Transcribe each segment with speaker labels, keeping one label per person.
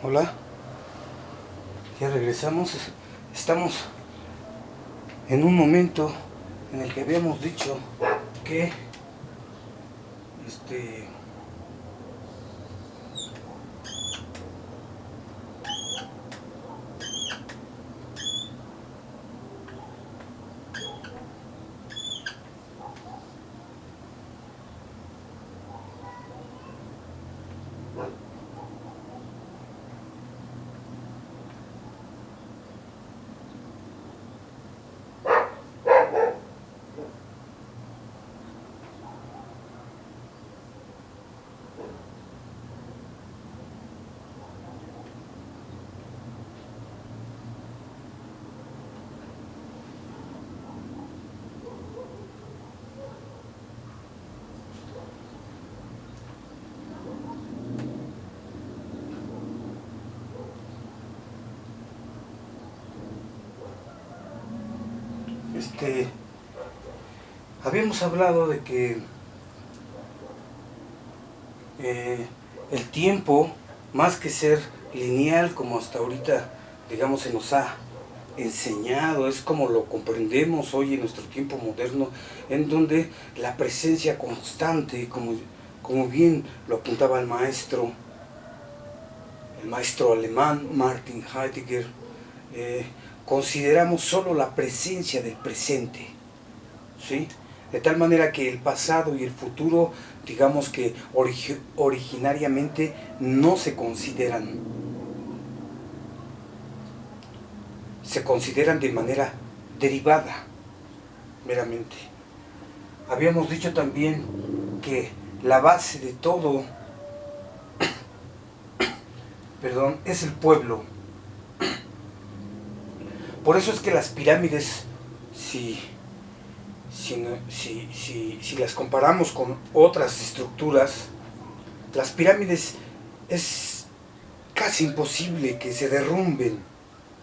Speaker 1: Hola, ya regresamos. Estamos en un momento en el que habíamos dicho que este habíamos hablado de que el tiempo, más que ser lineal como hasta ahorita, digamos, se nos ha enseñado, es como lo comprendemos hoy en nuestro tiempo moderno, en donde la presencia constante, como bien lo apuntaba el maestro alemán Martin Heidegger, consideramos solo la presencia del presente, ¿sí? De tal manera que el pasado y el futuro, digamos que originariamente no se consideran. Se consideran de manera derivada, meramente. Habíamos dicho también que la base de todo, es el pueblo. Por eso es que las pirámides, si las comparamos con otras estructuras, las pirámides es casi imposible que se derrumben,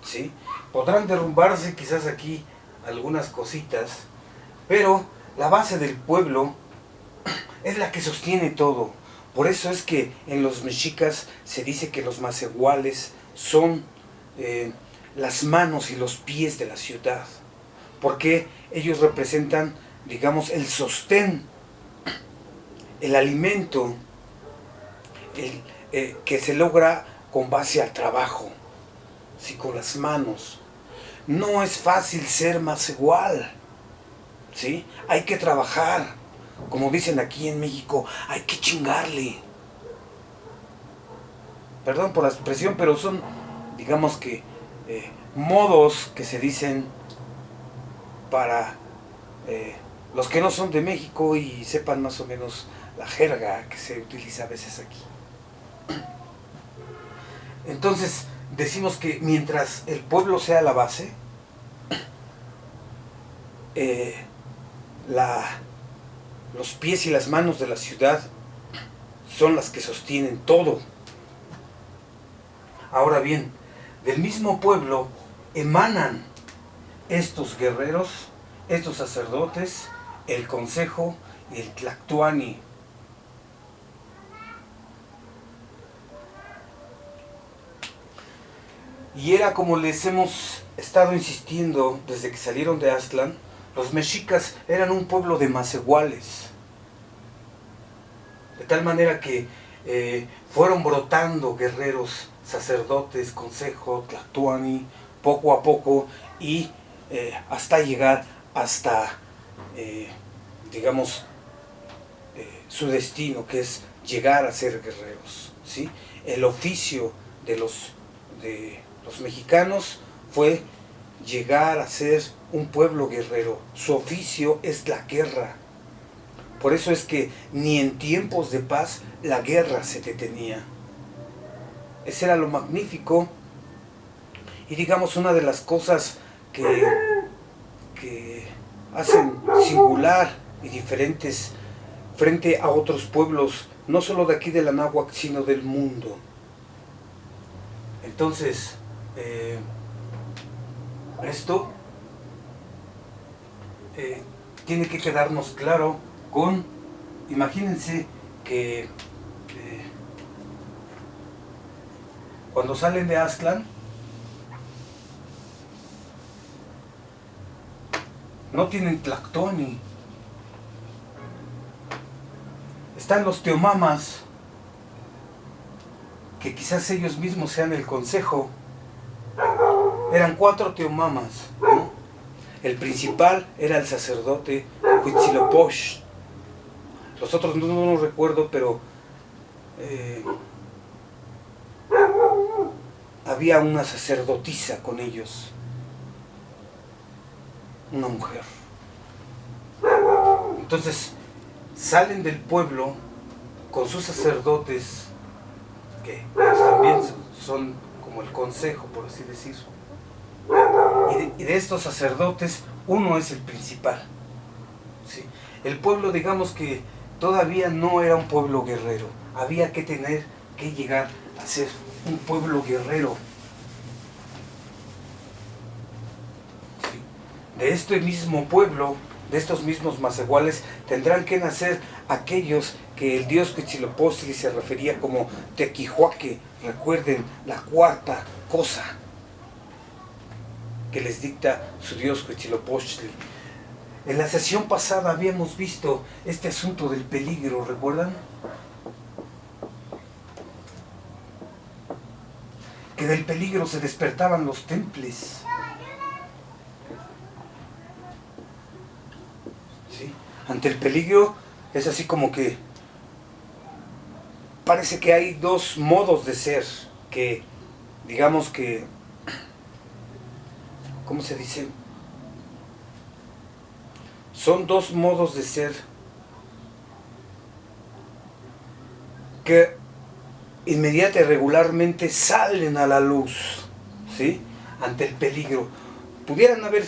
Speaker 1: ¿sí? Podrán derrumbarse quizás aquí algunas cositas, pero la base del pueblo es la que sostiene todo. Por eso es que en los mexicas se dice que los macehuales son las manos y los pies de la ciudad, porque ellos representan, digamos, el sostén, el alimento, que se logra con base al trabajo, ¿sí? Con las manos. No es fácil ser macehual, ¿sí? Hay que trabajar, como dicen aquí en México, hay que chingarle. Perdón por la expresión, pero son, digamos que, modos que se dicen para los que no son de México y sepan más o menos la jerga que se utiliza a veces aquí. Entonces, decimos que mientras el pueblo sea la base, eh, los pies y las manos de la ciudad son las que sostienen todo. Ahora bien, del mismo pueblo emanan estos guerreros, estos sacerdotes, el consejo y el tlactuani. Y era como les hemos estado insistiendo desde que salieron de Aztlán, los mexicas eran un pueblo de macehuales. De tal manera que fueron brotando guerreros, sacerdotes, consejo, tlactuani, poco a poco, y hasta llegar hasta, digamos, su destino, que es llegar a ser guerreros, ¿sí? El oficio de los mexicanos fue llegar a ser un pueblo guerrero. Su oficio es la guerra. Por eso es que ni en tiempos de paz la guerra se detenía. Ese era lo magnífico. Y digamos, una de las cosas que hacen singular y diferentes frente a otros pueblos, no solo de aquí de la Náhuac, sino del mundo. Entonces, esto tiene que quedarnos claro con, imagínense que Cuando salen de Aztlán, no tienen Tlactoni. Están los Teomamas, que quizás ellos mismos sean el consejo. Eran 4 Teomamas, ¿no? El principal era el sacerdote Huitzilopochtli. Los otros no los recuerdo, pero había una sacerdotisa con ellos, una mujer. Entonces salen del pueblo con sus sacerdotes, que pues, también son como el consejo, por así decirlo. Y de estos sacerdotes, uno es el principal, ¿sí? El pueblo, digamos que todavía no era un pueblo guerrero. Había que llegar a ser un pueblo guerrero. ¿Sí? De este mismo pueblo, de estos mismos macehuales, tendrán que nacer aquellos que el dios Huitzilopochtli se refería como Tequihuaque. Recuerden, la 4ª cosa que les dicta su dios Huitzilopochtli. En la sesión pasada habíamos visto este asunto del peligro, ¿recuerdan? Que del peligro se despertaban los temples. ¿Sí? Ante el peligro es así como que parece que hay 2 modos de ser, que digamos que, ¿cómo se dice? Son 2 modos de ser que inmediatamente, regularmente salen a la luz, ¿sí? Ante el peligro. Pudieran haber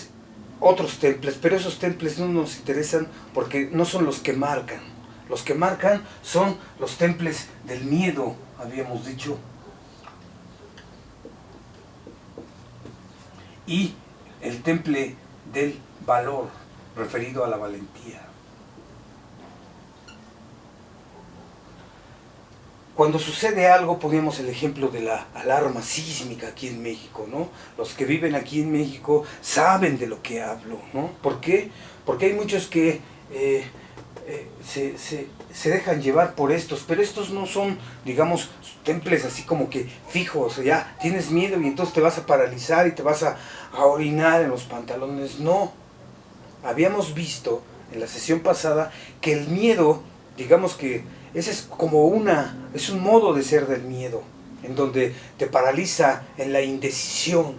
Speaker 1: otros temples, pero esos temples no nos interesan porque no son los que marcan. Los que marcan son los temples del miedo, habíamos dicho. Y el temple del valor, referido a la valentía. Cuando sucede algo, ponemos el ejemplo de la alarma sísmica aquí en México, ¿no? Los que viven aquí en México saben de lo que hablo, ¿no? ¿Por qué? Porque hay muchos que se dejan llevar por estos, pero estos no son, digamos, temples así como que fijos, ya tienes miedo y entonces te vas a paralizar y te vas a orinar en los pantalones. No. Habíamos visto en la sesión pasada que el miedo, digamos que ese es es un modo de ser del miedo, en donde te paraliza en la indecisión.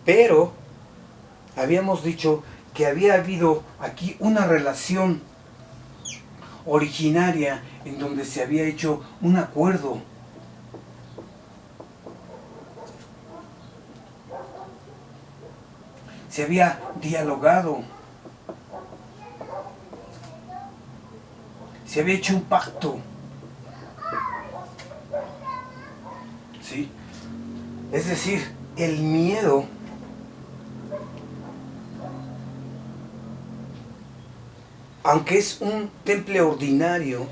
Speaker 1: Pero habíamos dicho que había habido aquí una relación originaria en donde se había hecho un acuerdo. Se había dialogado. Se había hecho un pacto. ¿Sí? Es decir, el miedo aunque es un temple ordinario,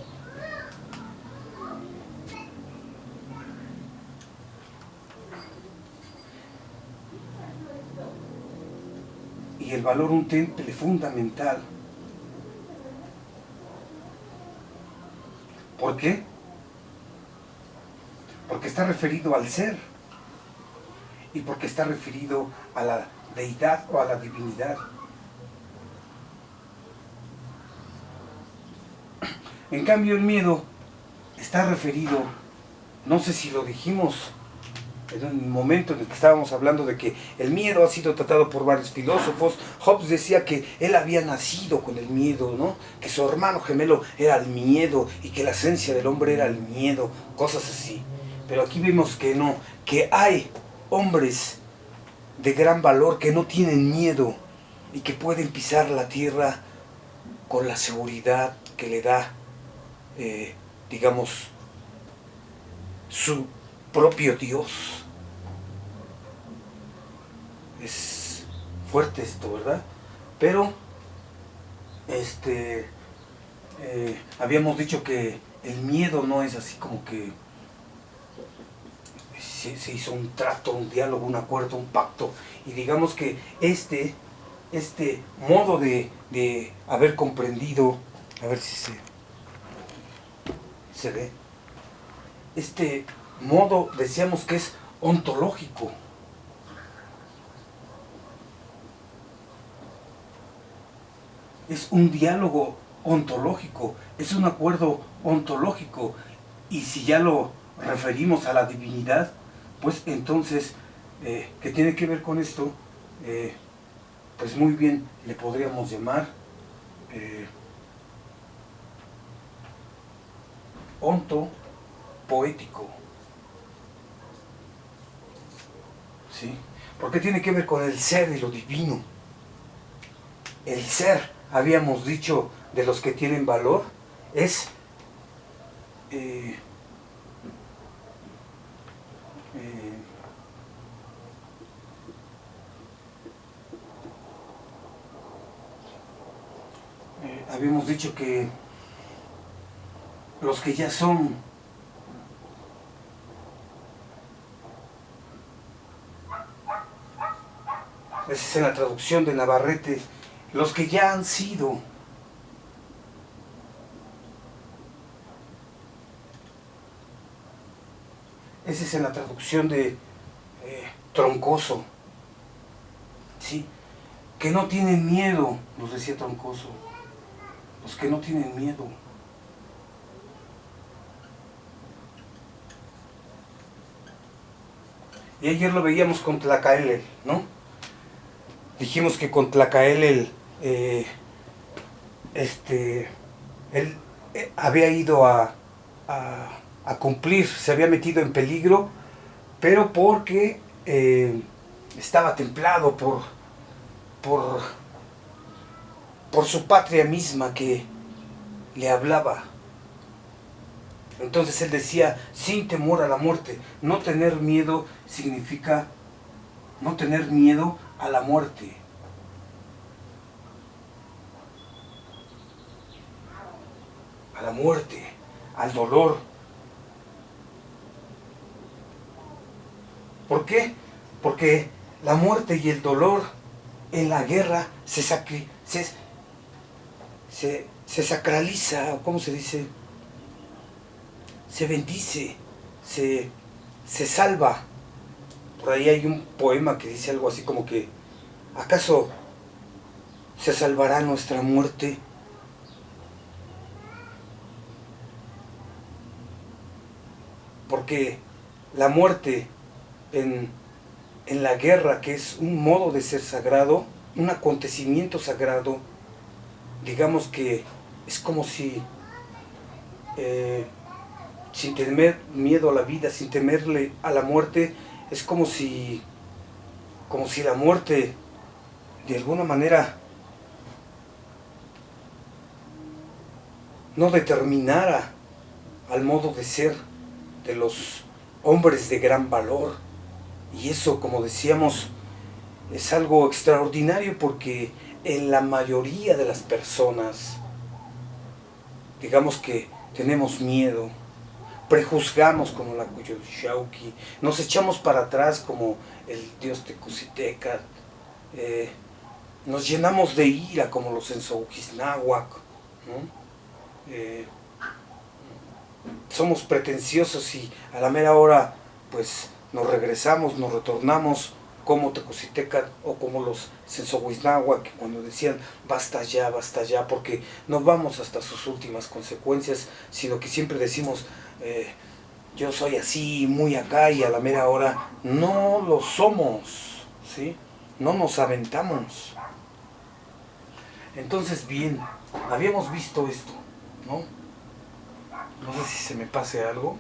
Speaker 1: y el valor un temple fundamental. ¿Por qué? Porque está referido al ser y porque está referido a la deidad o a la divinidad. En cambio el miedo está referido, no sé si lo dijimos en un momento en el que estábamos hablando de que el miedo ha sido tratado por varios filósofos. Hobbes decía que él había nacido con el miedo, ¿no? Que su hermano gemelo era el miedo y que la esencia del hombre era el miedo, cosas así. Pero aquí vemos que no, que hay hombres de gran valor que no tienen miedo y que pueden pisar la tierra con la seguridad que le da, digamos, su propio Dios. Es fuerte esto, ¿verdad? Pero habíamos dicho que el miedo no es así como que se hizo un trato, un diálogo, un acuerdo, un pacto. Y digamos que este modo de haber comprendido, a ver si se ve, este modo decíamos que es ontológico. Es un diálogo ontológico, es un acuerdo ontológico. Y si ya lo referimos a la divinidad, pues entonces, ¿qué tiene que ver con esto? Pues muy bien le podríamos llamar onto poético. ¿Sí? Porque tiene que ver con el ser y lo divino. El ser, habíamos dicho, de los que tienen valor, es habíamos dicho que los que ya son esa es en la traducción de Navarrete, los que ya han sido. Ese es en la traducción de Troncoso, ¿sí? Que no tienen miedo, nos decía Troncoso, los que no tienen miedo. Y ayer lo veíamos con Tlacaelel, ¿no? Dijimos que con Tlacaelel él había ido a cumplir, se había metido en peligro, pero porque estaba templado por su patria misma que le hablaba. Entonces él decía, sin temor a la muerte. No tener miedo significa no tener miedo a la muerte. A la muerte, al dolor. ¿Por qué? Porque la muerte y el dolor en la guerra se sacraliza, ¿cómo se dice? Se bendice, se salva. Por ahí hay un poema que dice algo así como que, ¿acaso se salvará nuestra muerte? Porque la muerte en la guerra, que es un modo de ser sagrado, un acontecimiento sagrado, digamos que es como si sin temer miedo a la vida, sin temerle a la muerte, es como si la muerte de alguna manera no determinara al modo de ser de los hombres de gran valor. Y eso, como decíamos, es algo extraordinario porque en la mayoría de las personas, digamos que tenemos miedo, prejuzgamos como la Cuyoshauqui, nos echamos para atrás como el dios Tecusiteca, nos llenamos de ira como los Enzouquisnáhuac, ¿no? Somos pretenciosos y a la mera hora pues nos regresamos, nos retornamos como Tecusiteca o como los Censohuiznahua, que cuando decían basta ya, porque no vamos hasta sus últimas consecuencias, sino que siempre decimos yo soy así, muy acá, y a la mera hora no lo somos, ¿sí? No nos aventamos. Entonces, bien, habíamos visto esto, ¿no? No sé si se me pase algo,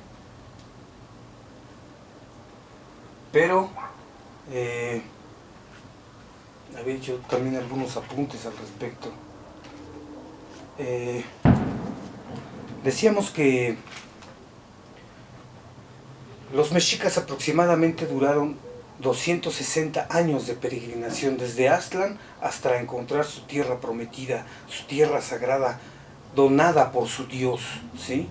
Speaker 1: pero había hecho también algunos apuntes al respecto. Decíamos que los mexicas aproximadamente duraron 260 años de peregrinación desde Aztlán hasta encontrar su tierra prometida, su tierra sagrada, donada por su Dios, ¿sí?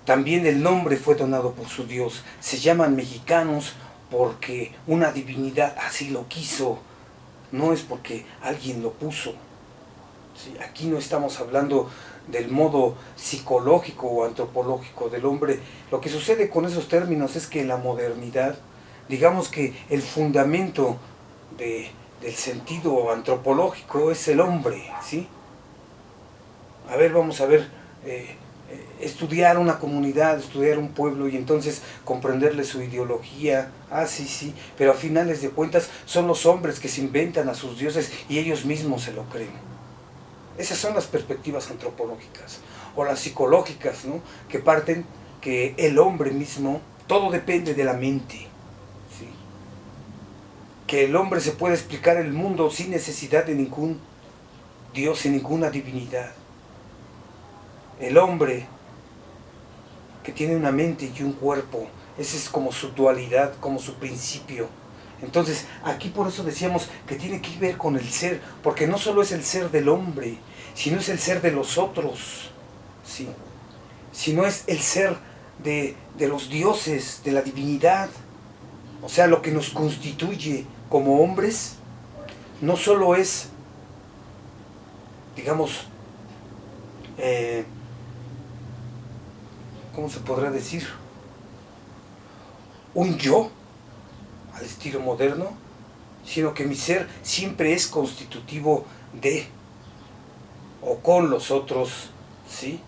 Speaker 1: también el nombre fue donado por su Dios. Se llaman mexicanos porque una divinidad así lo quiso, no es porque alguien lo puso. ¿Sí? Aquí no estamos hablando del modo psicológico o antropológico del hombre. Lo que sucede con esos términos es que en la modernidad, digamos que el fundamento del sentido antropológico es el hombre, ¿sí? A ver, vamos a ver, estudiar una comunidad, estudiar un pueblo y entonces comprenderle su ideología. Ah, sí, sí, pero a finales de cuentas son los hombres que se inventan a sus dioses y ellos mismos se lo creen. Esas son las perspectivas antropológicas o las psicológicas, ¿no? Que parten que el hombre mismo, todo depende de la mente, ¿sí? Que el hombre se puede explicar el mundo sin necesidad de ningún Dios, sin ninguna divinidad. El hombre que tiene una mente y un cuerpo, esa es como su dualidad, como su principio. Entonces, aquí por eso decíamos que tiene que ver con el ser, porque no solo es el ser del hombre, sino es el ser de los otros, ¿sí? Sino es el ser de los dioses, de la divinidad. O sea, lo que nos constituye como hombres, no solo es, digamos, ¿cómo se podrá decir? Un yo, al estilo moderno, sino que mi ser siempre es constitutivo de o con los otros, ¿sí?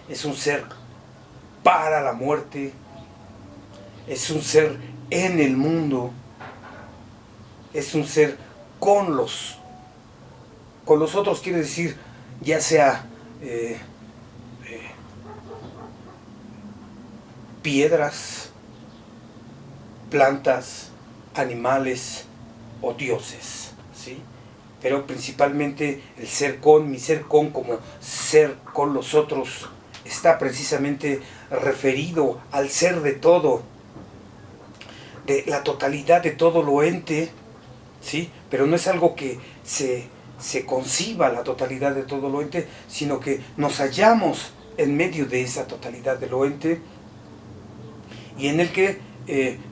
Speaker 1: Es un ser para la muerte, es un ser en el mundo, es un ser con los otros, quiere decir, ya sea piedras, plantas, animales o dioses, ¿sí? Pero principalmente el ser con, mi ser con como ser con los otros, está precisamente referido al ser de todo, de la totalidad de todo lo ente, ¿sí? Pero no es algo que se conciba la totalidad de todo lo ente, sino que nos hallamos en medio de esa totalidad de lo ente y en el que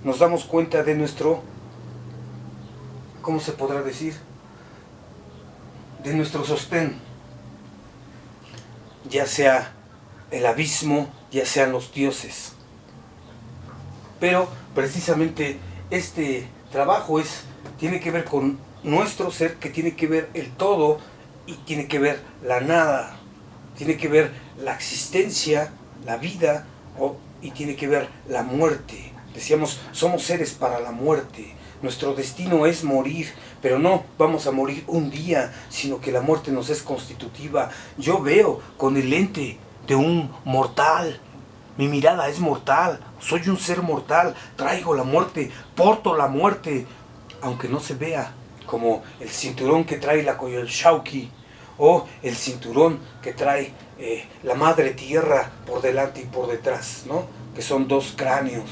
Speaker 1: nos damos cuenta de nuestro, ¿cómo se podrá decir? De nuestro sostén, ya sea el abismo, ya sean los dioses. Pero precisamente este trabajo tiene que ver con nuestro ser, que tiene que ver el todo y tiene que ver la nada, tiene que ver la existencia, la vida y tiene que ver la muerte. Decíamos, somos seres para la muerte. Nuestro destino es morir, pero no vamos a morir un día, sino que la muerte nos es constitutiva. Yo veo con el lente de un mortal, mi mirada es mortal, soy un ser mortal, traigo la muerte, porto la muerte, aunque no se vea, como el cinturón que trae la Coyolxauhqui, o el cinturón que trae la madre tierra por delante y por detrás, ¿no? Que son dos cráneos,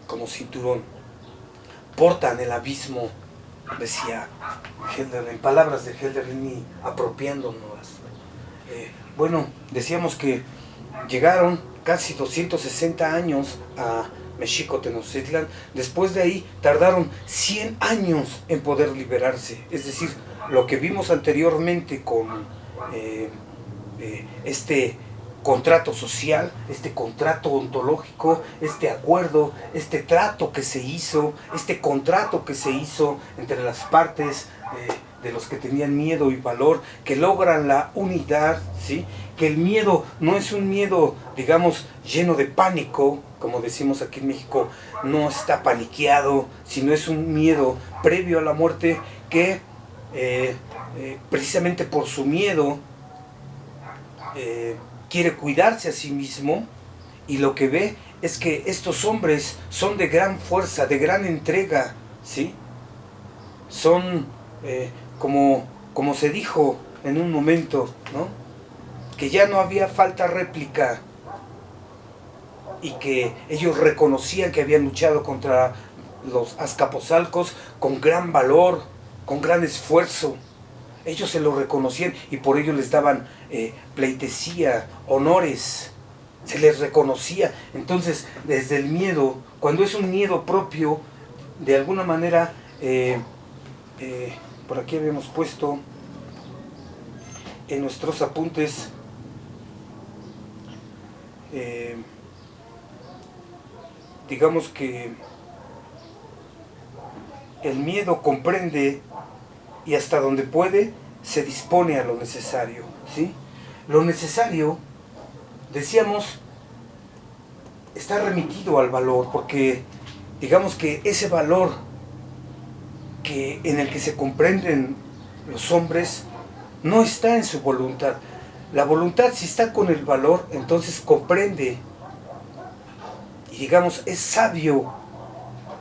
Speaker 1: como cinturón. Portan el abismo, decía Hölderlin, en palabras de Hölderlin, apropiándonos. Bueno, decíamos que llegaron casi 260 años a México Tenochtitlan. Después de ahí tardaron 100 años en poder liberarse. Es decir, lo que vimos anteriormente con este contrato social, este contrato ontológico, este acuerdo, este trato que se hizo, este contrato que se hizo entre las partes de los que tenían miedo y valor, que logran la unidad, ¿sí? Que el miedo no es un miedo, digamos, lleno de pánico, como decimos aquí en México, no está paniqueado, sino es un miedo previo a la muerte que precisamente por su miedo quiere cuidarse a sí mismo, y lo que ve es que estos hombres son de gran fuerza, de gran entrega, ¿sí? Son como se dijo en un momento, ¿no? Que ya no había falta réplica y que ellos reconocían que habían luchado contra los azcapotzalcos con gran valor, con gran esfuerzo. Ellos se lo reconocían y por ello les daban pleitesía, honores, se les reconocía. Entonces, desde el miedo, cuando es un miedo propio, de alguna manera, por aquí habíamos puesto en nuestros apuntes, digamos que el miedo comprende y hasta donde puede se dispone a lo necesario, ¿sí? Lo necesario, decíamos, está remitido al valor, porque digamos que ese valor en el que se comprenden los hombres no está en su voluntad. La voluntad, si está con el valor, entonces comprende y digamos es sabio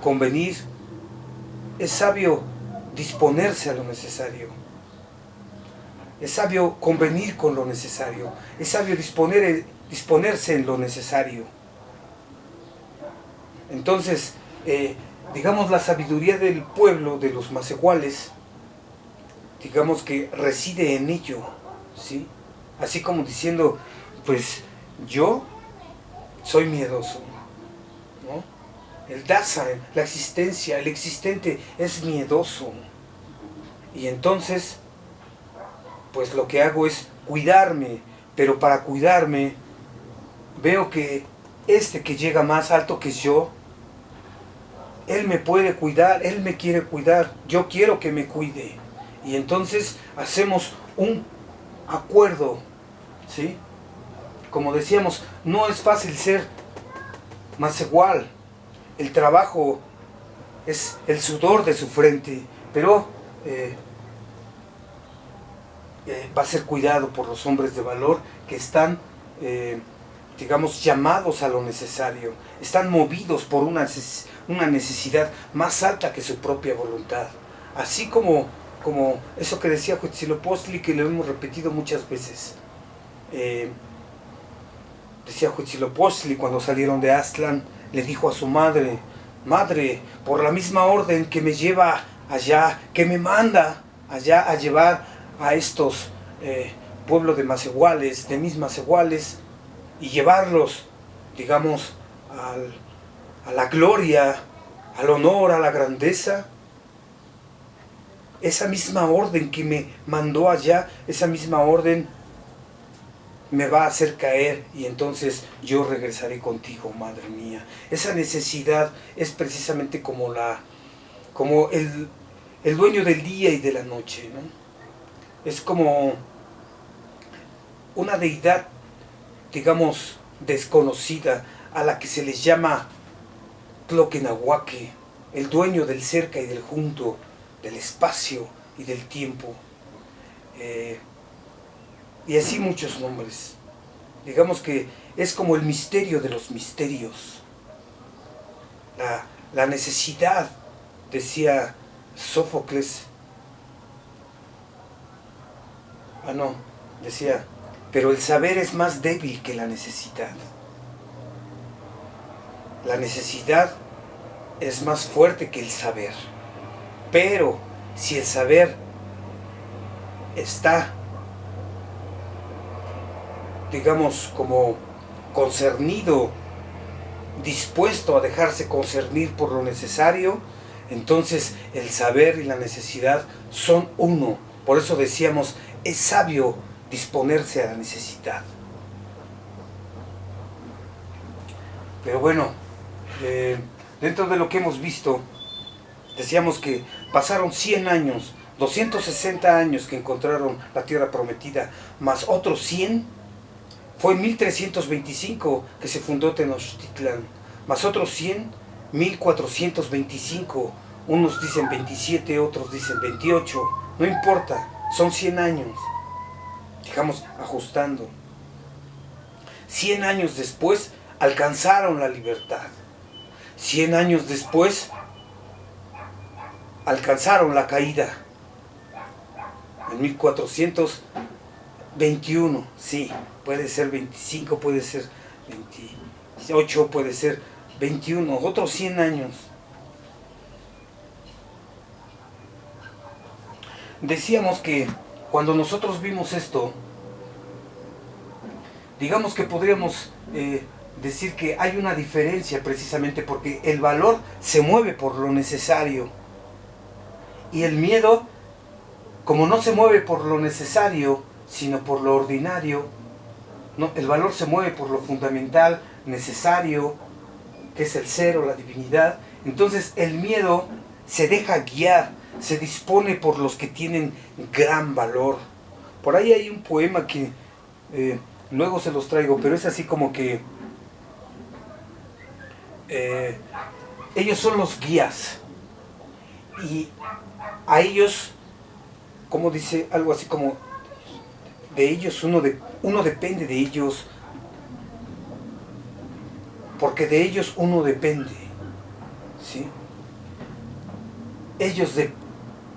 Speaker 1: convenir, es sabio disponerse a lo necesario, es sabio convenir con lo necesario, es sabio disponerse en lo necesario. Entonces, digamos, la sabiduría del pueblo, de los macehuales, digamos que reside en ello, ¿sí? Así como diciendo, pues yo soy miedoso, ¿no? El Dasein, la existencia, el existente es miedoso. Y entonces, pues lo que hago es cuidarme, pero para cuidarme veo que este que llega más alto que yo, él me puede cuidar, él me quiere cuidar, yo quiero que me cuide. Y entonces hacemos un acuerdo, ¿sí? Como decíamos, no es fácil ser más igual. El trabajo es el sudor de su frente, pero va a ser cuidado por los hombres de valor que están, digamos, llamados a lo necesario, están movidos por una necesidad más alta que su propia voluntad. Así como eso que decía Huitzilopochtli, que lo hemos repetido muchas veces. Decía Huitzilopochtli cuando salieron de Aztlán, le dijo a su madre: madre, por la misma orden que me lleva allá, que me manda allá a llevar a estos pueblos de macehuales, de mis macehuales, y llevarlos, digamos, a la gloria, al honor, a la grandeza, esa misma orden que me mandó allá, esa misma orden me va a hacer caer y entonces yo regresaré contigo, madre mía. Esa necesidad es precisamente como el dueño del día y de la noche, ¿no? Es como una deidad, digamos, desconocida, a la que se les llama Tloquenahuaque, el dueño del cerca y del junto, del espacio y del tiempo. Y así muchos nombres. Digamos que es como el misterio de los misterios. La necesidad, decía Sófocles. Decía, pero el saber es más débil que la necesidad. La necesidad es más fuerte que el saber. Pero si el saber está, digamos, como concernido, dispuesto a dejarse concernir por lo necesario, entonces el saber y la necesidad son uno. Por eso decíamos, es sabio disponerse a la necesidad. Pero bueno, dentro de lo que hemos visto, decíamos que pasaron 100 años, 260 años que encontraron la tierra prometida, más otros 100, fue en 1325 que se fundó Tenochtitlan, más otros 100, 1425, unos dicen 27, otros dicen 28, no importa, son 100 años, digamos, ajustando. 100 años después alcanzaron la libertad. 100 años después alcanzaron la caída. En 1421, sí, puede ser 25, puede ser 28, puede ser 21, otros 100 años. Decíamos que cuando nosotros vimos esto, digamos que podríamos decir que hay una diferencia precisamente porque el valor se mueve por lo necesario y el miedo, como no se mueve por lo necesario, sino por lo ordinario, no, el valor se mueve por lo fundamental, necesario, que es el ser o la divinidad. Entonces el miedo se deja guiar, se dispone por los que tienen gran valor. Por ahí hay un poema que luego se los traigo, pero es así como que ellos son los guías y a ellos, como dice algo así como de ellos uno depende de ellos, porque de ellos uno depende, ¿sí? Ellos,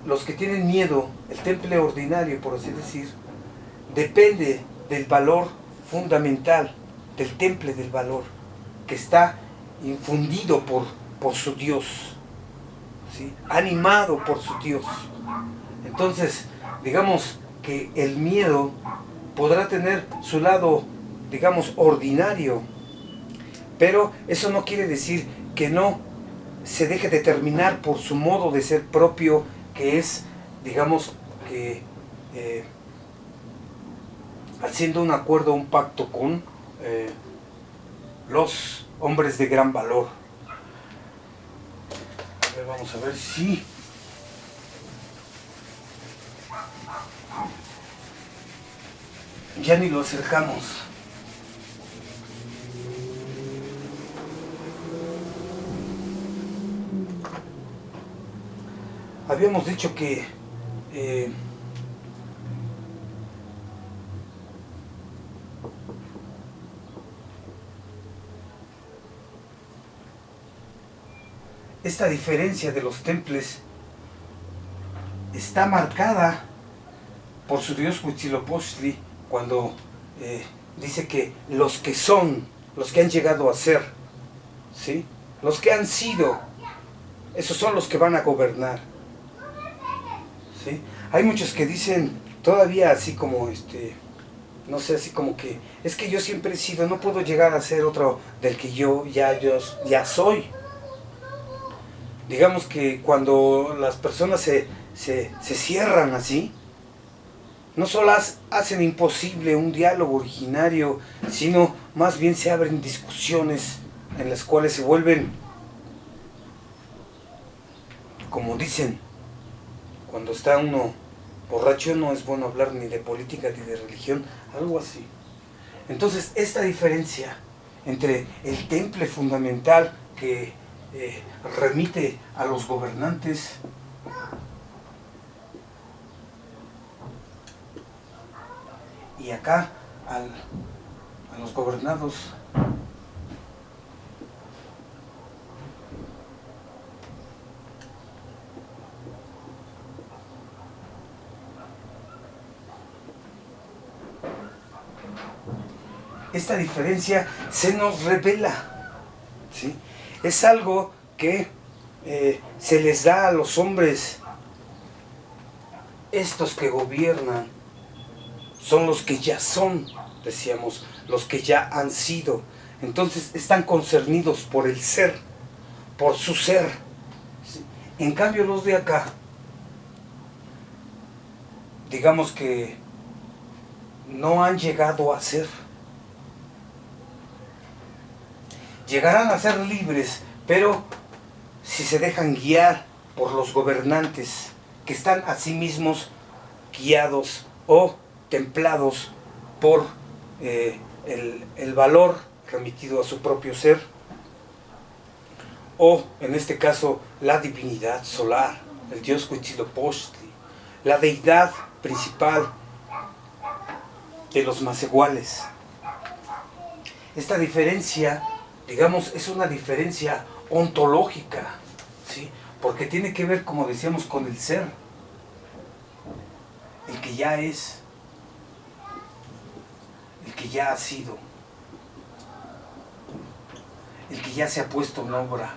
Speaker 1: los que tienen miedo, el temple ordinario, por así decir, depende del valor fundamental, del temple del valor, que está infundido por su Dios, ¿sí? Animado por su Dios. Entonces, digamos que el miedo podrá tener su lado, digamos, ordinario, pero eso no quiere decir que no se deje determinar por su modo de ser propio, que es, digamos, que haciendo un acuerdo, un pacto con los hombres de gran valor. A ver, vamos a ver si... ya ni lo acercamos. Habíamos dicho que esta diferencia de los temples está marcada por su dios Huitzilopochtli cuando dice que los que son, los que han llegado a ser, ¿sí? Los que han sido, esos son los que van a gobernar, ¿sí? Hay muchos que dicen todavía así como no sé, así como que es que yo siempre he sido, no puedo llegar a ser otro del que yo ya soy. Digamos que cuando las personas se cierran así, no solo hacen imposible un diálogo originario, sino más bien se abren discusiones en las cuales se vuelven, como dicen, cuando está uno borracho no es bueno hablar ni de política ni de religión, algo así. Entonces esta diferencia entre el temple fundamental que remite a los gobernantes y acá a los gobernados, esta diferencia se nos revela, ¿sí? Es algo que se les da a los hombres, estos que gobiernan, son los que ya son, decíamos, los que ya han sido. Entonces están concernidos por el ser, por su ser. ¿Sí? En cambio los de acá, digamos que no han llegado a ser. Llegarán a ser libres, pero si se dejan guiar por los gobernantes, que están a sí mismos guiados o templados por el valor remitido a su propio ser, o en este caso la divinidad solar, el dios Huitzilopochtli, la deidad principal de los macehuales. Esta diferencia, digamos, es una diferencia ontológica, ¿sí? Porque tiene que ver, como decíamos, con el ser, el que ya es, el que ya ha sido, el que ya se ha puesto en obra.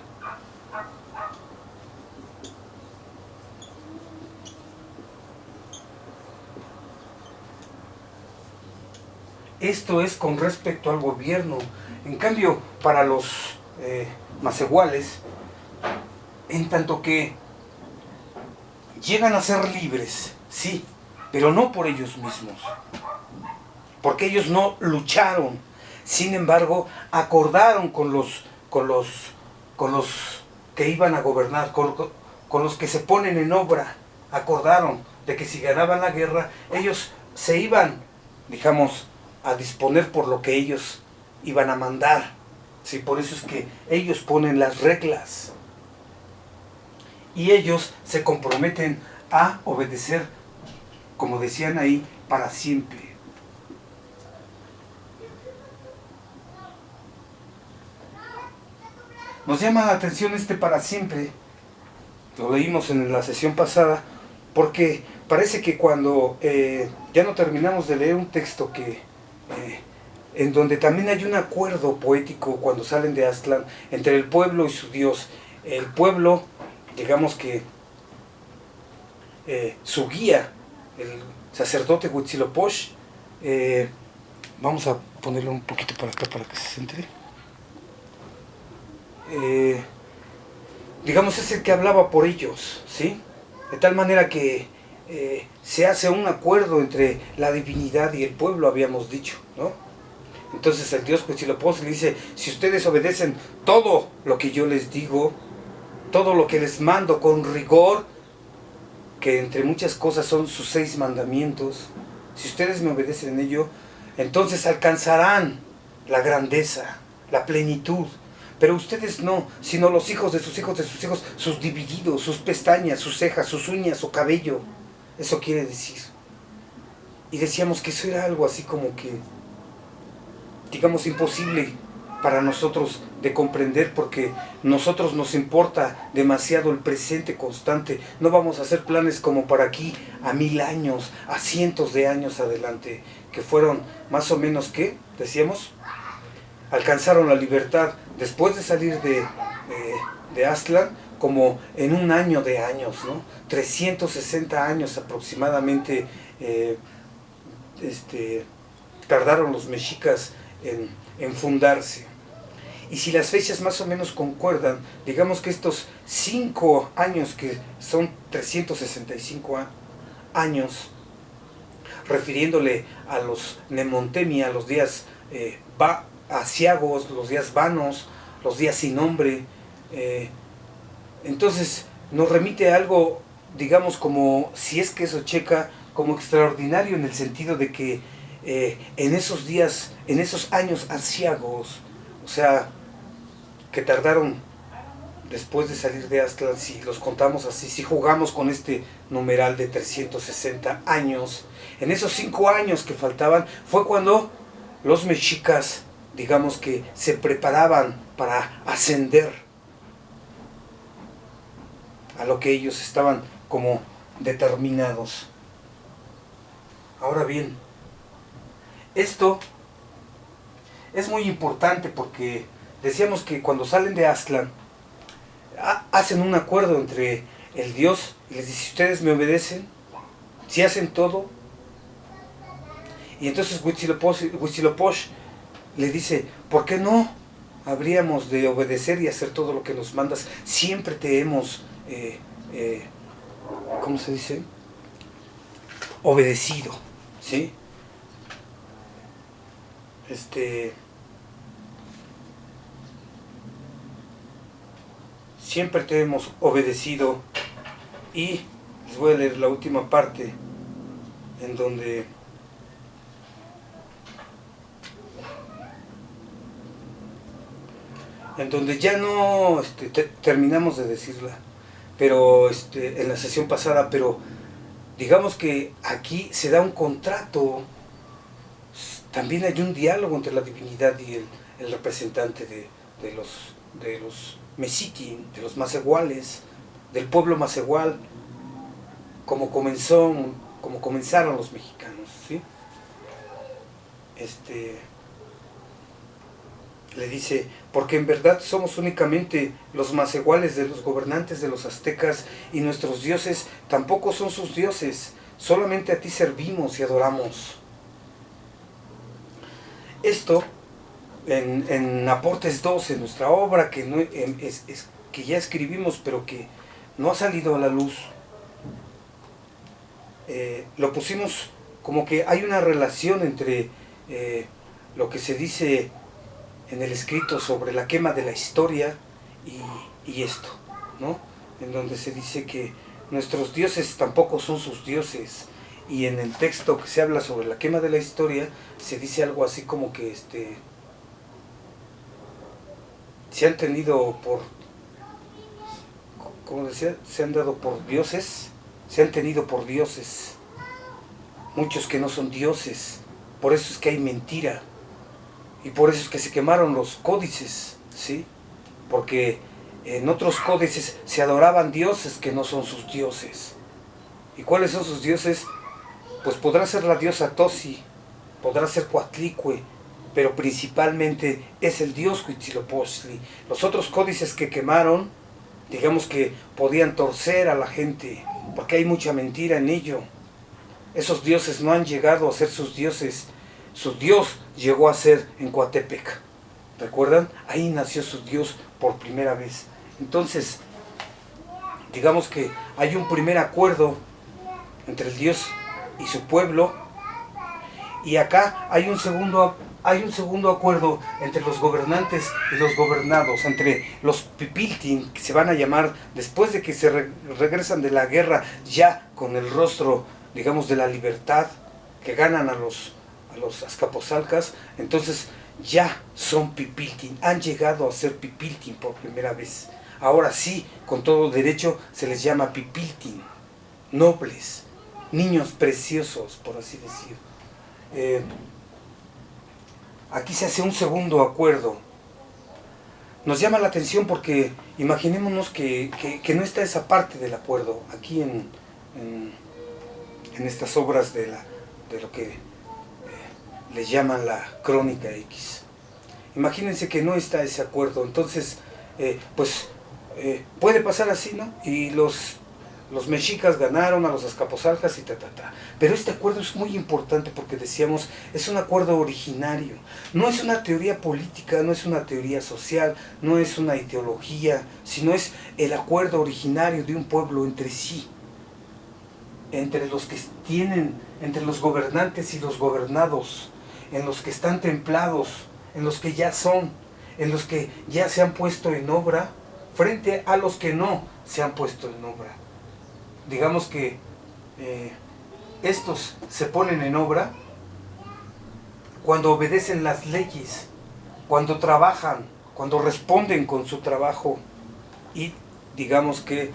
Speaker 1: Esto es con respecto al gobierno. En cambio, para los macehuales, en tanto que llegan a ser libres, sí, pero no por ellos mismos, porque ellos no lucharon. Sin embargo, acordaron con los que iban a gobernar, con los que se ponen en obra, acordaron de que si ganaban la guerra, ellos se iban, digamos, a disponer por lo que ellos iban a mandar. Sí, por eso es que ellos ponen las reglas. Y ellos se comprometen a obedecer, como decían ahí, para siempre. Nos llama la atención este para siempre, lo leímos en la sesión pasada, porque parece que cuando ya no terminamos de leer un texto en donde también hay un acuerdo poético cuando salen de Aztlán entre el pueblo y su Dios. El pueblo, digamos que su guía, el sacerdote Huitzilopochtli, vamos a ponerlo un poquito para acá para que se centre. Digamos, es el que hablaba por ellos, ¿sí? De tal manera que se hace un acuerdo entre la divinidad y el pueblo, habíamos dicho, ¿no? Entonces el Dios Huitzilopochtli le dice: si ustedes obedecen todo lo que yo les digo, todo lo que les mando con rigor, que entre muchas cosas son sus 6 mandamientos, si ustedes me obedecen en ello, entonces alcanzarán la grandeza, la plenitud. Pero ustedes no, sino los hijos de sus hijos de sus hijos, sus divididos, sus pestañas, sus cejas, sus uñas, su cabello. Eso quiere decir. Y decíamos que eso era algo así como que, digamos, imposible para nosotros de comprender, porque nosotros nos importa demasiado el presente constante. No vamos a hacer planes como para aquí a 1000 años, a cientos de años adelante, que fueron más o menos, ¿qué? Decíamos, alcanzaron la libertad después de salir de Aztlán, como en un año de años, ¿no? 360 años aproximadamente tardaron los mexicas en fundarse. Y si las fechas más o menos concuerdan, digamos que estos 5 años, que son 365 años, refiriéndole a los Nemontemi, a los días aciagos, los días vanos, los días sin nombre, entonces nos remite a algo, digamos, como, si es que eso checa, como extraordinario, en el sentido de que en esos días, en esos años aciagos, o sea, que tardaron después de salir de Aztlán, si los contamos así, si jugamos con este numeral de 360 años, en esos 5 años que faltaban, fue cuando los mexicas, digamos que se preparaban para ascender a lo que ellos estaban como determinados. Ahora bien, esto es muy importante porque decíamos que cuando salen de Aztlán hacen un acuerdo entre el Dios y les dice: si ustedes me obedecen, si hacen todo. Y entonces Huitzilopochtli le dice: ¿por qué no habríamos de obedecer y hacer todo lo que nos mandas? Siempre te hemos, ¿cómo se dice? Obedecido, ¿sí? Siempre te hemos obedecido. Y les voy a leer la última parte, en donde ya no terminamos de decirla, pero en la sesión pasada, pero digamos que aquí se da un contrato, también hay un diálogo entre la divinidad y el representante de los Mexiquín, de los macehuales, del pueblo macehual, como comenzaron los mexicanos, ¿sí? Le dice: porque en verdad somos únicamente los macehuales de los gobernantes de los aztecas, y nuestros dioses tampoco son sus dioses, solamente a ti servimos y adoramos. Esto en Aportes 2, en nuestra obra que, no, que ya escribimos, pero que no ha salido a la luz, lo pusimos como que hay una relación entre lo que se dice en el escrito sobre la quema de la historia y esto, ¿no? En donde se dice que nuestros dioses tampoco son sus dioses, y en el texto que se habla sobre la quema de la historia se dice algo así como que se han tenido por, como decía, se han dado por dioses, se han tenido por dioses, muchos que no son dioses. Por eso es que hay mentira, y por eso es que se quemaron los códices, ¿sí? Porque en otros códices se adoraban dioses que no son sus dioses. ¿Y cuáles son sus dioses? Pues podrá ser la diosa Tosi, podrá ser Coatlicue, pero principalmente es el dios Huitzilopochtli. Los otros códices que quemaron, digamos que podían torcer a la gente, porque hay mucha mentira en ello. Esos dioses no han llegado a ser sus dioses. Su dios llegó a ser en Coatepec. ¿Recuerdan? Ahí nació su dios por primera vez. Entonces, digamos que hay un primer acuerdo entre el dios y su pueblo, y acá hay un segundo acuerdo entre los gobernantes y los gobernados, entre los pipiltin, que se van a llamar después de que se regresan de la guerra ya con el rostro, digamos, de la libertad, que ganan a los azcapotzalcas. Entonces ya son pipiltin, han llegado a ser pipiltin por primera vez. Ahora sí, con todo derecho, se les llama pipiltin, nobles, niños preciosos, por así decir. Aquí se hace un segundo acuerdo. Nos llama la atención porque imaginémonos que no está esa parte del acuerdo aquí en estas obras de lo que les llaman la Crónica X. Imagínense que no está ese acuerdo. Entonces, puede pasar así, ¿no? Y los mexicas ganaron a los azcapotzalcas y Pero este acuerdo es muy importante porque decíamos, es un acuerdo originario. No es una teoría política, no es una teoría social, no es una ideología, sino es el acuerdo originario de un pueblo entre sí, entre los que tienen, entre los gobernantes y los gobernados, en los que están templados, en los que ya son, en los que ya se han puesto en obra, frente a los que no se han puesto en obra. Digamos que estos se ponen en obra cuando obedecen las leyes, cuando trabajan, cuando responden con su trabajo, y digamos que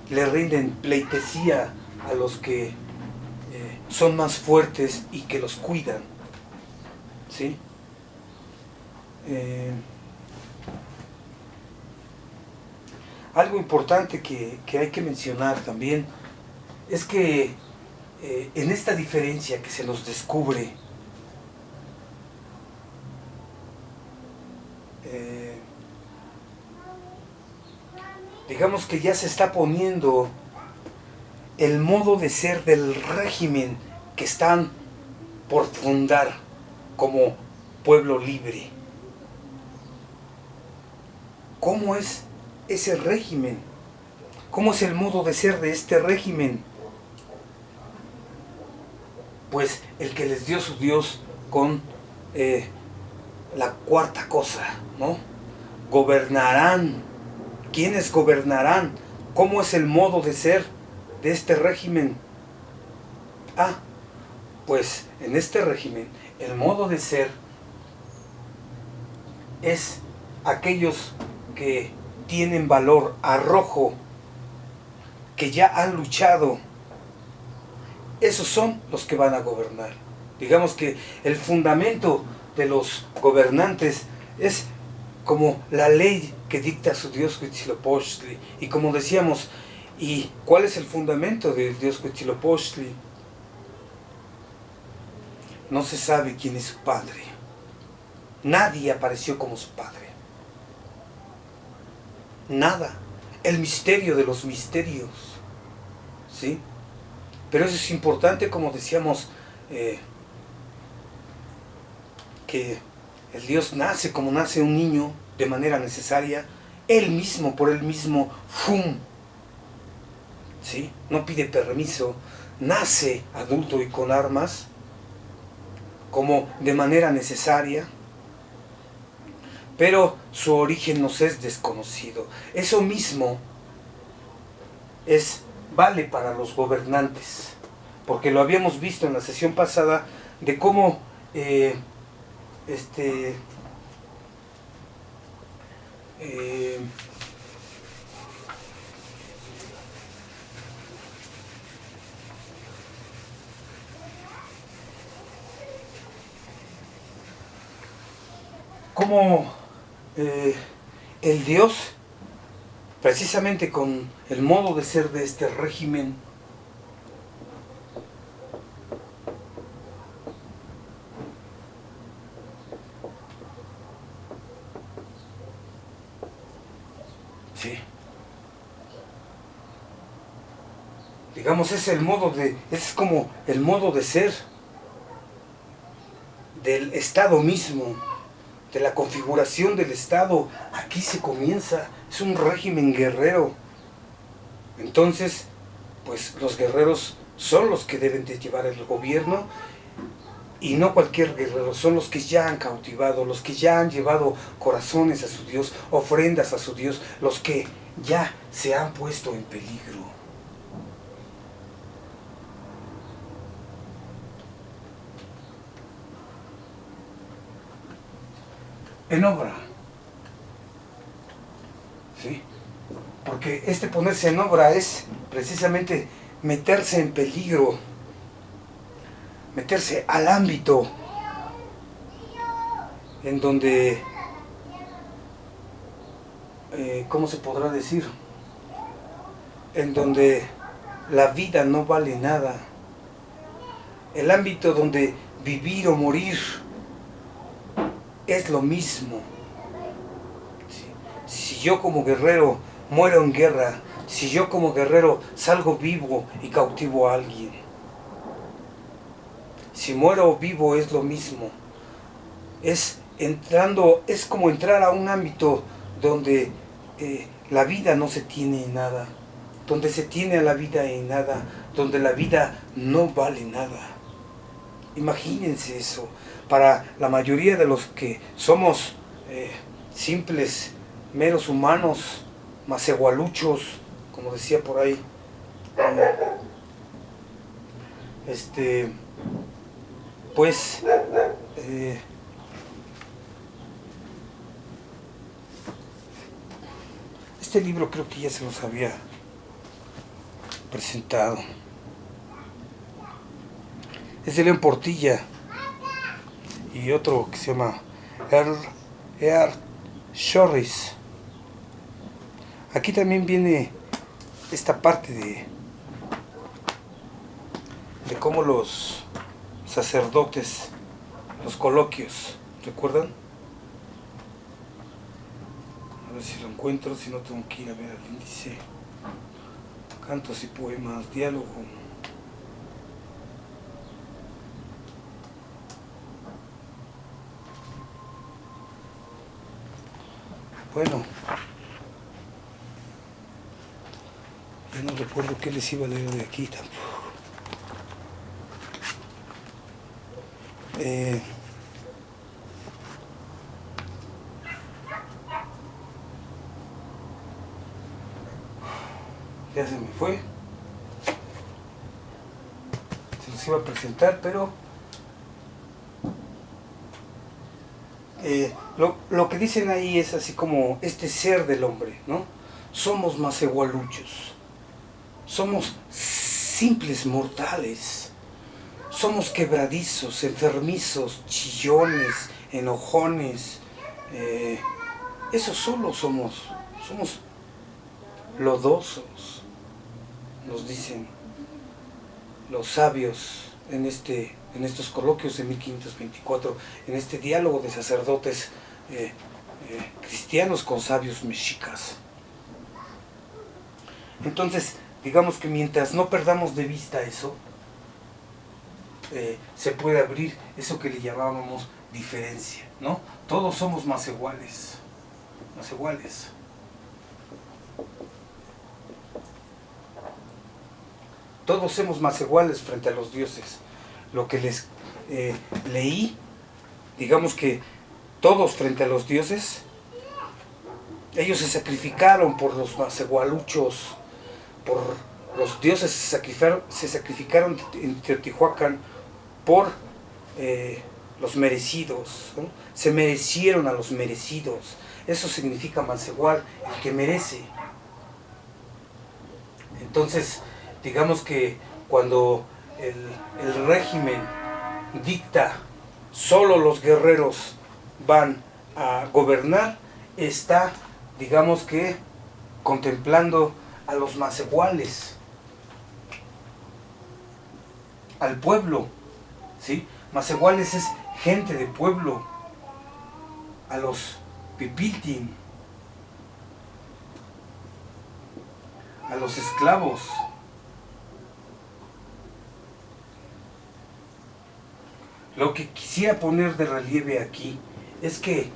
Speaker 1: le rinden pleitesía a los que son más fuertes y que los cuidan, ¿sí? Algo importante que hay que mencionar también es que en esta diferencia que se nos descubre, digamos que ya se está poniendo el modo de ser del régimen que están por fundar como pueblo libre. ¿Cómo es ese régimen? ¿Cómo es el modo de ser de este régimen? Pues el que les dio su Dios con la cuarta cosa, ¿no? Gobernarán. ¿Quiénes gobernarán? ¿Cómo es el modo de ser de este régimen? Pues en este régimen el modo de ser es aquellos que tienen valor, arrojo, que ya han luchado. Esos son los que van a gobernar. Digamos que el fundamento de los gobernantes es como la ley que dicta su dios Huitzilopochtli. Y como decíamos, ¿y cuál es el fundamento del dios Huitzilopochtli? No se sabe quién es su padre. Nadie apareció como su padre. Nada. El misterio de los misterios, ¿sí? Pero eso es importante, como decíamos, que el Dios nace como nace un niño de manera necesaria, él mismo, por él mismo, ¡fum! ¿Sí? No pide permiso, nace adulto y con armas, como de manera necesaria, pero su origen nos es desconocido. Eso mismo vale para los gobernantes, porque lo habíamos visto en la sesión pasada de cómo cómo el Dios, precisamente con el modo de ser de este régimen, sí, digamos, es como el modo de ser del Estado mismo, de la configuración del Estado. Aquí se comienza, es un régimen guerrero. Entonces, pues los guerreros son los que deben de llevar el gobierno, y no cualquier guerrero, son los que ya han cautivado, los que ya han llevado corazones a su Dios, ofrendas a su Dios, los que ya se han puesto en peligro. En obra, ¿sí? Porque ponerse en obra es precisamente meterse en peligro, meterse al ámbito en donde, ¿cómo se podrá decir? En donde la vida no vale nada, el ámbito donde vivir o morir es lo mismo. Si yo como guerrero muero en guerra, si yo como guerrero salgo vivo y cautivo a alguien, si muero vivo es lo mismo. Es como entrar a un ámbito donde la vida no se tiene en nada, donde se tiene a la vida en nada, donde la vida no vale nada. Imagínense eso. Para la mayoría de los que somos simples, meros humanos, macegualuchos, como decía por ahí, pues este libro creo que ya se los había presentado. Es de León Portilla y otro que se llama Earl Shorris. Aquí también viene esta parte de cómo los sacerdotes, los coloquios, ¿recuerdan? A ver si lo encuentro, si no tengo que ir a ver al índice. Cantos y poemas, diálogo. Bueno, yo no recuerdo qué les iba a leer de aquí tampoco. Ya se me fue. Se los iba a presentar, pero lo que dicen ahí es así como este ser del hombre, ¿no? Somos macegualuchos, somos simples mortales, somos quebradizos, enfermizos, chillones, enojones, eso solo somos lodosos, nos dicen los sabios en estos coloquios de 1524, en este diálogo de sacerdotes cristianos con sabios mexicas. Entonces, digamos que mientras no perdamos de vista eso, se puede abrir eso que le llamábamos diferencia, ¿no? Todos somos más iguales, más iguales. Todos somos más iguales frente a los dioses. Lo que les leí, digamos que todos frente a los dioses, ellos se sacrificaron por los más igualuchos, por los dioses se sacrificaron en Teotihuacán por los merecidos, ¿no? Se merecieron a los merecidos. Eso significa más igual, el que merece. Entonces, digamos que cuando el régimen dicta solo los guerreros van a gobernar, está, digamos que, contemplando a los más iguales, al pueblo, ¿sí? Más iguales es gente de pueblo, a los pipiltin, a los esclavos. Lo que quisiera poner de relieve aquí es que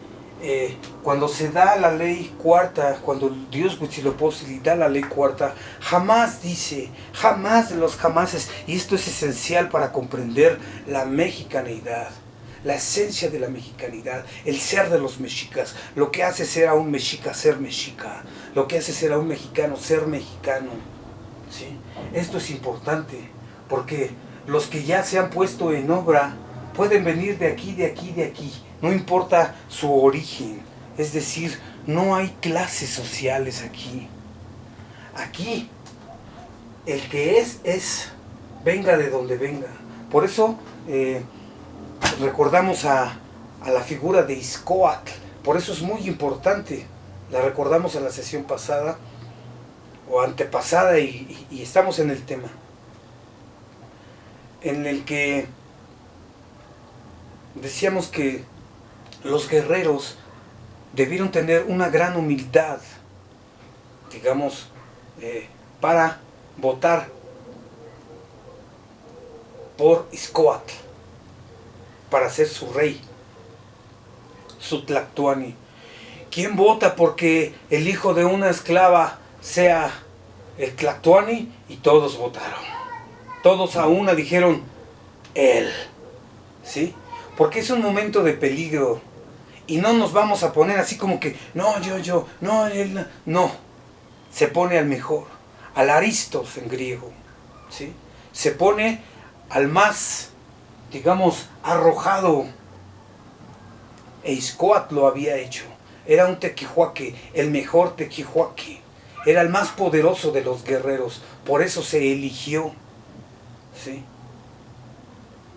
Speaker 1: cuando se da la ley cuarta, cuando Dios Huitzilopochtli da la ley cuarta, jamás dice, jamás de los jamases, y esto es esencial para comprender la mexicanidad, la esencia de la mexicanidad, el ser de los mexicas, lo que hace ser a un mexica ser mexica, lo que hace ser a un mexicano ser mexicano, ¿sí? Esto es importante, porque los que ya se han puesto en obra pueden venir de aquí, de aquí, de aquí, no importa su origen, es decir, no hay clases sociales aquí. Aquí, el que es, venga de donde venga. Por eso recordamos a la figura de Ixcóatl, por eso es muy importante, la recordamos en la sesión pasada, o antepasada, y estamos en el tema, en el que decíamos que los guerreros debieron tener una gran humildad, digamos, para votar por Ixcóatl, para ser su rey, su Tlactuani. ¿Quién vota porque el hijo de una esclava sea el Tlactuani? Y todos votaron. Todos a una dijeron, él. ¿Sí? Porque es un momento de peligro. Y no nos vamos a poner así como que, no, yo, no, él, no. Se pone al mejor, al Aristos en griego, ¿sí? Se pone al más, digamos, arrojado. E Ixcóatl lo había hecho. Era un tequihuaque, el mejor tequihuaque. Era el más poderoso de los guerreros. Por eso se eligió, ¿sí?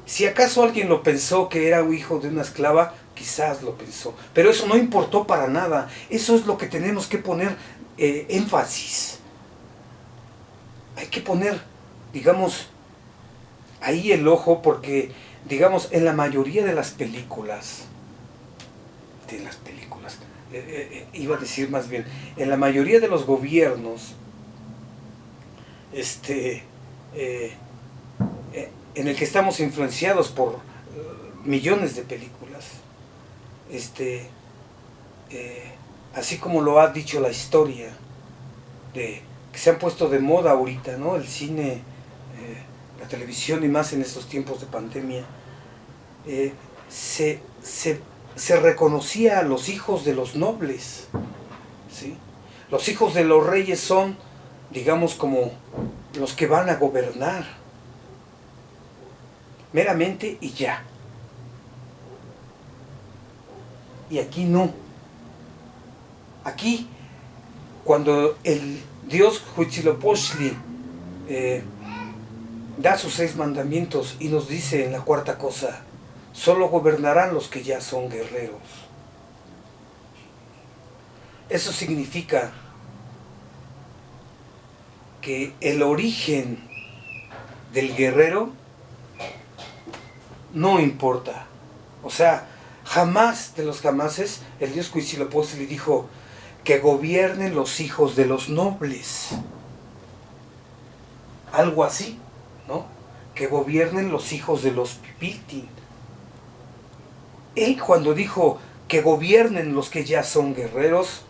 Speaker 1: Si acaso alguien lo pensó que era un hijo de una esclava, quizás lo pensó, pero eso no importó para nada. Eso es lo que tenemos que poner énfasis. Hay que poner, digamos, ahí el ojo, porque, digamos, en la mayoría de las películas, iba a decir más bien, en la mayoría de los gobiernos, en el que estamos influenciados por millones de películas, así como lo ha dicho la historia, que se han puesto de moda ahorita, ¿no? El cine, la televisión, y más en estos tiempos de pandemia, se reconocía a los hijos de los nobles, ¿sí? Los hijos de los reyes son, digamos, como los que van a gobernar, meramente y ya. Y aquí no. Aquí, cuando el dios Huitzilopochtli da sus 6 mandamientos y nos dice en la cuarta cosa, solo gobernarán los que ya son guerreros. Eso significa que el origen del guerrero no importa. O sea, jamás de los jamases el dios Huitzilopochtli dijo que gobiernen los hijos de los nobles. Algo así, ¿no? que gobiernen los hijos de los Pipiltin. Él cuando dijo que gobiernen los que ya son guerreros,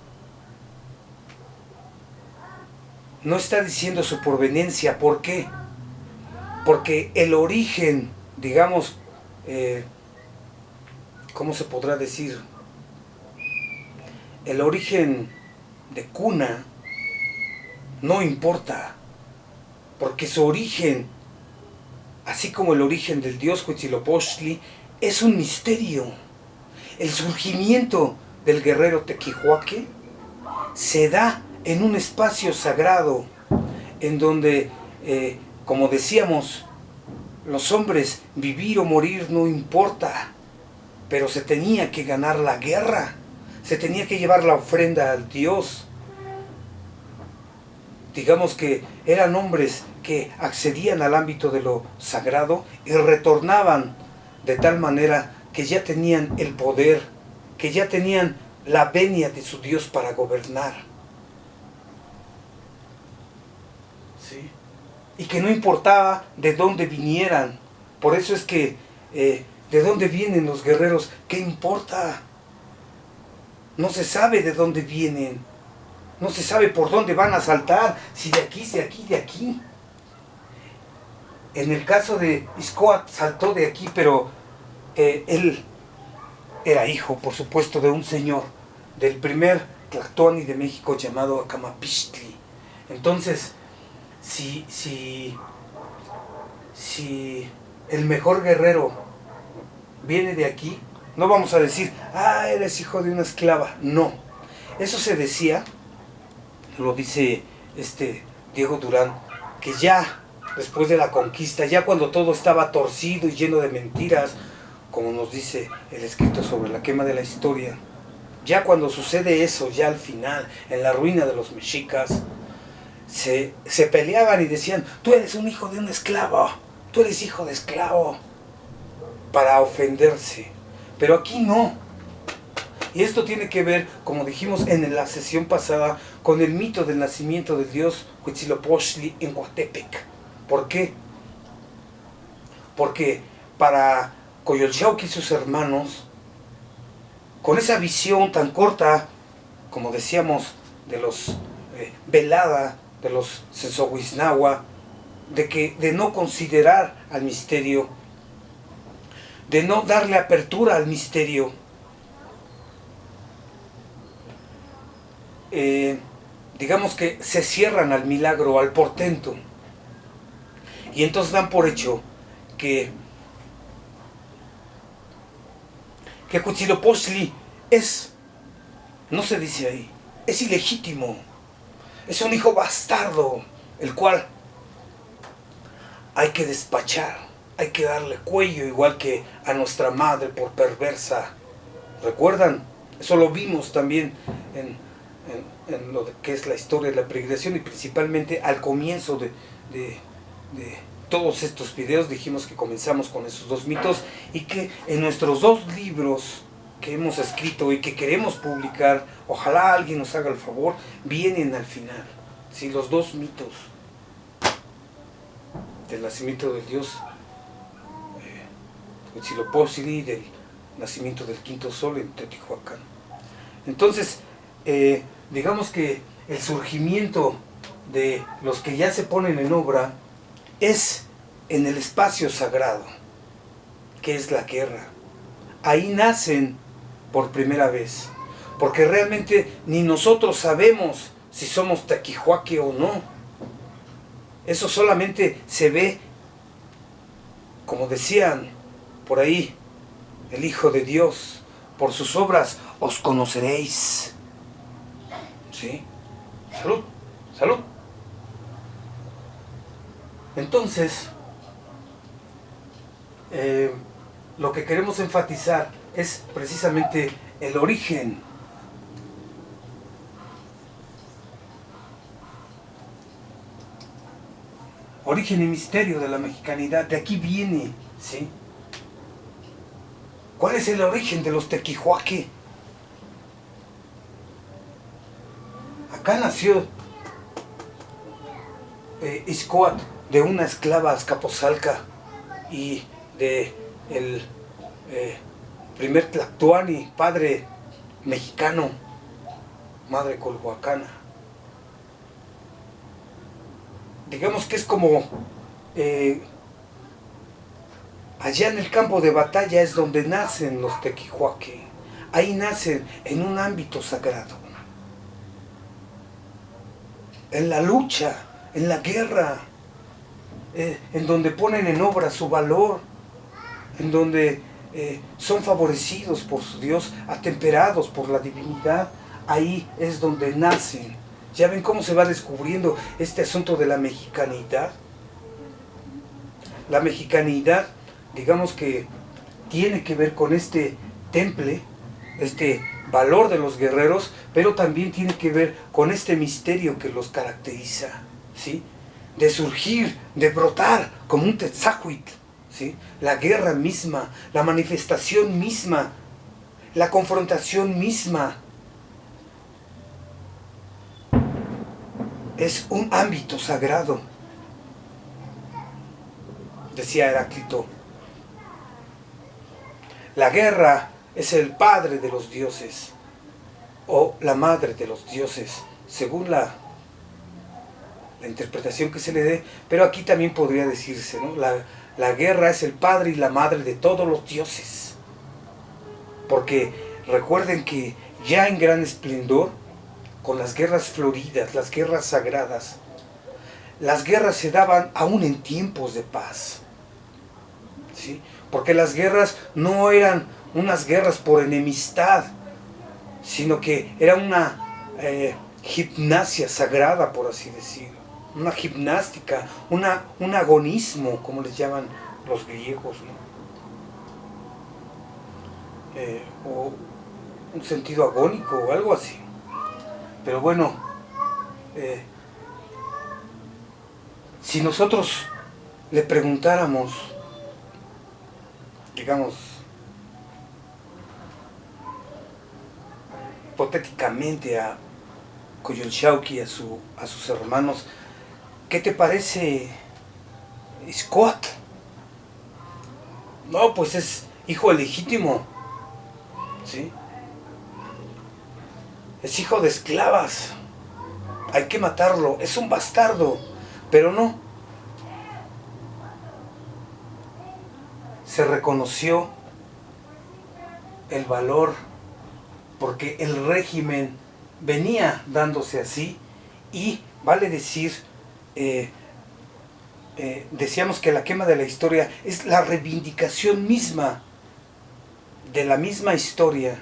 Speaker 1: no está diciendo su proveniencia. ¿Por qué? Porque el origen, digamos, ¿cómo se podrá decir? El origen de cuna no importa, porque su origen, así como el origen del dios Huitzilopochtli, es un misterio. El surgimiento del guerrero Tequihuaque se da en un espacio sagrado, en donde, como decíamos, los hombres, vivir o morir no importa, pero se tenía que ganar la guerra, se tenía que llevar la ofrenda al dios. Digamos que eran hombres que accedían al ámbito de lo sagrado y retornaban de tal manera que ya tenían el poder, que ya tenían la venia de su Dios para gobernar. ¿Sí? Y que no importaba de dónde vinieran. Por eso es que, ¿de dónde vienen los guerreros? ¿Qué importa? No se sabe de dónde vienen. No se sabe por dónde van a saltar. Si de aquí, de aquí, de aquí. En el caso de Ixcoatl saltó de aquí, pero él era hijo, por supuesto, de un señor, del primer Tlactoani de México llamado Acamapixtli. Entonces, si el mejor guerrero viene de aquí, no vamos a decir, eres hijo de una esclava. No, eso se decía, lo dice Diego Durán, que ya después de la conquista, ya cuando todo estaba torcido y lleno de mentiras, como nos dice el escrito sobre la quema de la historia, ya cuando sucede eso, ya al final, en la ruina de los mexicas, se peleaban y decían, tú eres un hijo de un esclavo, tú eres hijo de esclavo, para ofenderse. Pero aquí no. Y esto tiene que ver, como dijimos en la sesión pasada, con el mito del nacimiento del dios Huitzilopochtli en Coatepec. ¿Por qué? Porque para Coyolxauhqui y sus hermanos, con esa visión tan corta, como decíamos, de los velada, de los Sensohuiznahua, de no considerar al misterio, de no darle apertura al misterio, digamos que se cierran al milagro, al portento, y entonces dan por hecho que Huitzilopochtli no se dice ahí, es ilegítimo, es un hijo bastardo, el cual hay que despachar, hay que darle cuello, igual que a nuestra madre por perversa. ¿Recuerdan? Eso lo vimos también en lo que es la historia de la peregrinación, y principalmente al comienzo de todos estos videos dijimos que comenzamos con esos dos mitos, y que en nuestros dos libros que hemos escrito y que queremos publicar, ojalá alguien nos haga el favor, vienen al final, ¿sí? Los dos mitos del nacimiento del dios Huitzilopochtli y del nacimiento del quinto sol en Teotihuacán. Entonces, digamos que el surgimiento de los que ya se ponen en obra es en el espacio sagrado, que es la guerra. Ahí nacen por primera vez, porque realmente ni nosotros sabemos si somos Tequihuaque o no. Eso solamente se ve, como decían por ahí, el Hijo de Dios, por sus obras os conoceréis. ¿Sí? Salud, salud. Entonces, lo que queremos enfatizar es precisamente el origen. Origen y misterio de la mexicanidad, de aquí viene, ¿sí? ¿Cuál es el origen de los Tequihuaque? Acá nació Ixcoatl de una esclava azcapotzalca, y de el primer Tlactuani, padre mexicano, madre colhuacana. Digamos que es como allá en el campo de batalla es donde nacen los tequihuaque. Ahí nacen en un ámbito sagrado. En la lucha, en la guerra, en donde ponen en obra su valor, en donde son favorecidos por su Dios, atemperados por la divinidad. Ahí es donde nacen. ¿Ya ven cómo se va descubriendo este asunto de la mexicanidad? La mexicanidad, digamos que tiene que ver con este temple, este valor de los guerreros, pero también tiene que ver con este misterio que los caracteriza, ¿sí? De surgir, de brotar como un Tetzahuitl, ¿sí? La guerra misma, la manifestación misma, la confrontación misma. Es un ámbito sagrado, decía Heráclito. La guerra es el padre de los dioses, o la madre de los dioses, según la interpretación que se le dé, pero aquí también podría decirse, ¿no? La guerra es el padre y la madre de todos los dioses, porque recuerden que ya en gran esplendor, con las guerras floridas, las guerras sagradas, las guerras se daban aún en tiempos de paz, ¿sí? Porque las guerras no eran unas guerras por enemistad, sino que era una gimnasia sagrada, por así decirlo, una gimnástica, un agonismo, como les llaman los griegos, ¿no? O un sentido agónico o algo así. Pero bueno, si nosotros le preguntáramos, digamos, hipotéticamente a Coyolxauhqui y a sus hermanos, ¿qué te parece Ixcoatl? No, pues es hijo legítimo, ¿sí? Es hijo de esclavas, hay que matarlo, es un bastardo, pero no. Se reconoció el valor porque el régimen venía dándose así y vale decir, decíamos que la quema de la historia es la reivindicación misma de la misma historia,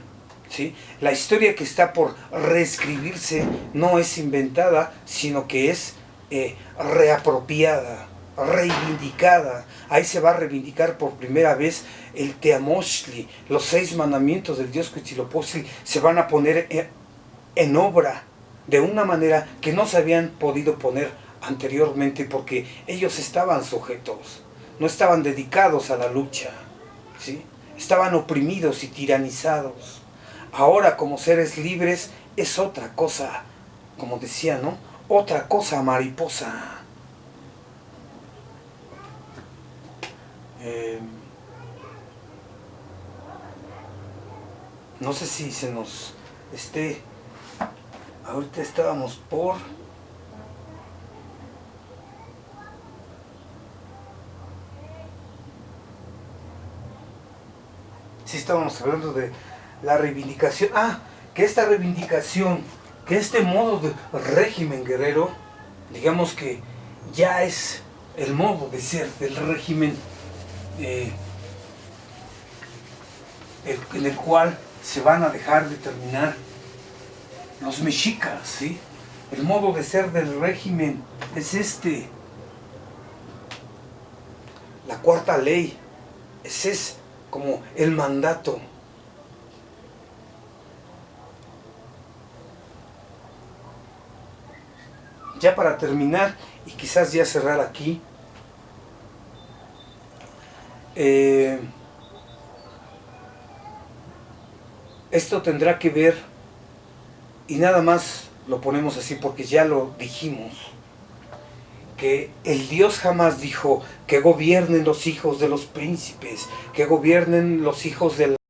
Speaker 1: ¿sí? La historia que está por reescribirse no es inventada, sino que es reapropiada, reivindicada. Ahí se va a reivindicar por primera vez el Teamochtli, los 6 mandamientos del dios Huitzilopochtli se van a poner en obra de una manera que no se habían podido poner anteriormente porque ellos estaban sujetos, no estaban dedicados a la lucha, ¿sí? Estaban oprimidos y tiranizados. Ahora, como seres libres, es otra cosa, como decía, ¿no? Otra cosa mariposa. No sé si se nos esté... Ahorita estábamos por... Sí, estábamos hablando de la reivindicación. Que esta reivindicación, que este modo de régimen guerrero, digamos que ya es el modo de ser del régimen en el cual se van a dejar determinar los mexicas, ¿sí? El modo de ser del régimen es este. La cuarta ley, ese es como el mandato. Ya para terminar, y quizás ya cerrar aquí, esto tendrá que ver, y nada más lo ponemos así porque ya lo dijimos, que el Dios jamás dijo que gobiernen los hijos de los príncipes, que gobiernen los hijos de